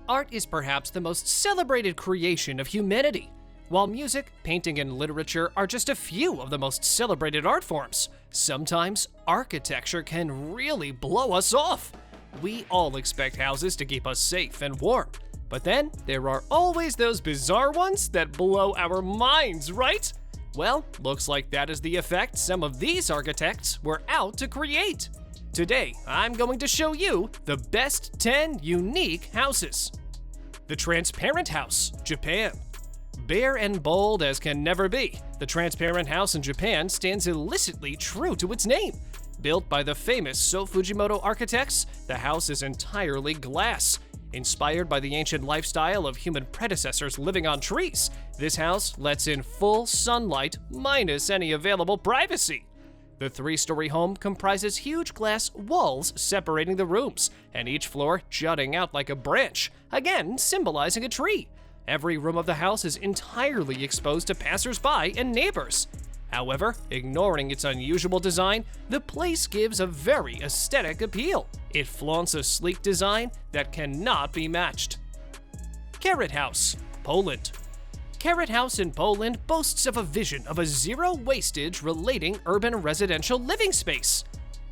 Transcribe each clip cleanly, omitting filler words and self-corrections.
Art is perhaps the most celebrated creation of humanity. While music, painting, and literature are just a few of the most celebrated art forms, sometimes architecture can really blow us off. We all expect houses to keep us safe and warm, but then there are always those bizarre ones that blow our minds, right? Well, looks like that is the effect some of these architects were out to create. Today, I'm going to show you the best 10 unique houses. The Transparent House, Japan. Bare and bold as can never be, the Transparent House in Japan stands illicitly true to its name. Built by the famous So Fujimoto architects, the house is entirely glass. Inspired by the ancient lifestyle of human predecessors living on trees, this house lets in full sunlight minus any available privacy. The three-story home comprises huge glass walls separating the rooms, and each floor jutting out like a branch, again symbolizing a tree. Every room of the house is entirely exposed to passers-by and neighbors. However, ignoring its unusual design, the place gives a very aesthetic appeal. It flaunts a sleek design that cannot be matched. Carrot House, Poland. Carrot House in Poland boasts of a vision of a zero-wastage relating urban residential living space.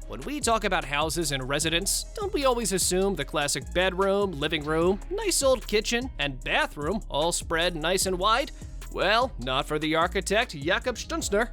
When we talk about houses and residence, don't we always assume the classic bedroom, living room, nice old kitchen, and bathroom all spread nice and wide? Well, not for the architect Jakob Stunzner.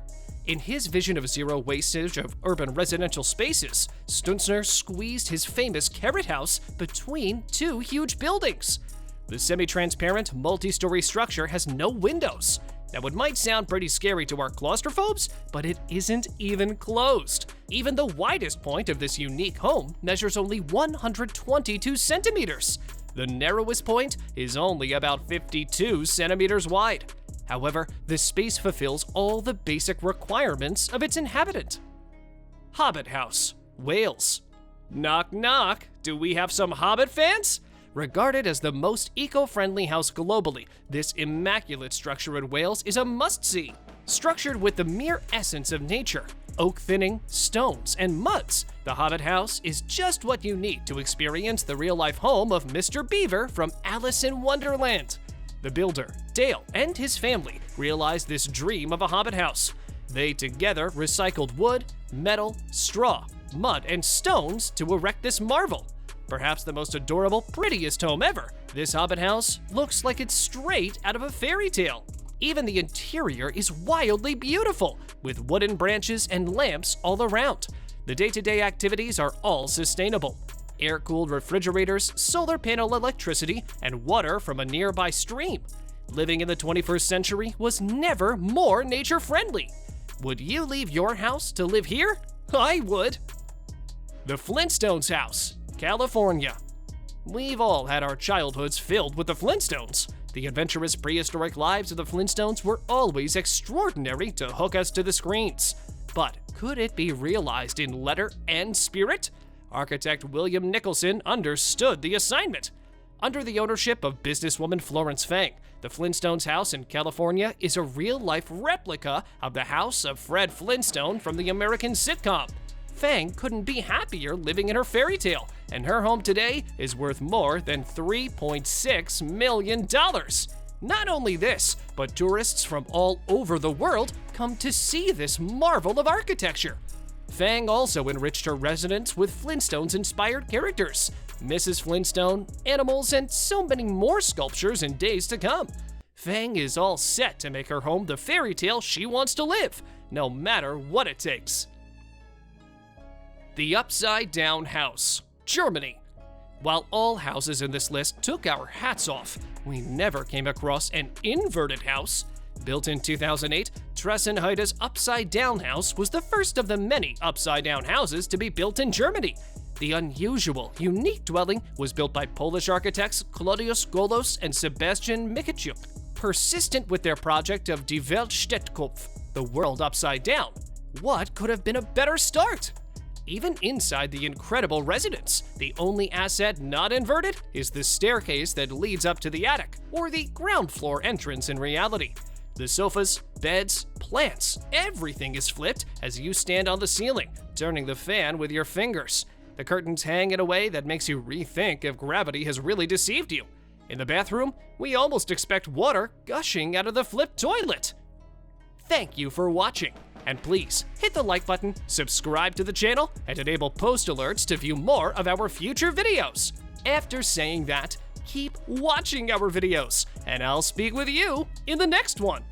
In his vision of zero wastage of urban residential spaces, Stunzner squeezed his famous Carrot House between two huge buildings. The semi-transparent, multi-story structure has no windows. Now, it might sound pretty scary to our claustrophobes, but it isn't even closed. Even the widest point of this unique home measures only 122 centimeters. The narrowest point is only about 52 centimeters wide. However, the space fulfills all the basic requirements of its inhabitant. Hobbit House, Wales. Knock knock, do we have some Hobbit fans? Regarded as the most eco-friendly house globally, this immaculate structure in Wales is a must-see. Structured with the mere essence of nature, oak thinning, stones, and muds, the Hobbit House is just what you need to experience the real-life home of Mr. Beaver from Alice in Wonderland. The builder, Dale, and his family realized this dream of a Hobbit house. They together recycled wood, metal, straw, mud, and stones to erect this marvel. Perhaps the most adorable, prettiest home ever, this Hobbit house looks like it's straight out of a fairy tale. Even the interior is wildly beautiful, with wooden branches and lamps all around. The day-to-day activities are all sustainable. Air-cooled refrigerators, solar panel electricity, and water from a nearby stream. Living in the 21st century was never more nature-friendly. Would you leave your house to live here? I would. The Flintstones House, California. We've all had our childhoods filled with the Flintstones. The adventurous prehistoric lives of the Flintstones were always extraordinary to hook us to the screens. But could it be realized in letter and spirit? Architect William Nicholson understood the assignment. Under the ownership of businesswoman Florence Fang, the Flintstones house in California is a real-life replica of the house of Fred Flintstone from the American sitcom. Fang couldn't be happier living in her fairy tale, and her home today is worth more than $3.6 million. Not only this, but tourists from all over the world come to see this marvel of architecture. Fang also enriched her residence with Flintstones-inspired characters, Mrs. Flintstone, animals, and so many more sculptures in days to come. Fang is all set to make her home the fairy tale she wants to live, no matter what it takes. The Upside Down House, Germany. While all houses in this list took our hats off, we never came across an inverted house. Built in 2008, Tressenheide's Upside Down House was the first of the many upside-down houses to be built in Germany. The unusual, unique dwelling was built by Polish architects Claudius Golos and Sebastian Mikichuk, persistent with their project of Die Welt steht Kopf, the world upside down. What could have been a better start? Even inside the incredible residence, the only asset not inverted is the staircase that leads up to the attic, or the ground floor entrance in reality. The sofas, beds, plants, everything is flipped as you stand on the ceiling, turning the fan with your fingers. The curtains hang in a way that makes you rethink if gravity has really deceived you. In the bathroom, we almost expect water gushing out of the flipped toilet. Thank you for watching, and please hit the like button, subscribe to the channel, and enable post alerts to view more of our future videos. After saying that, keep watching our videos, and I'll speak with you in the next one.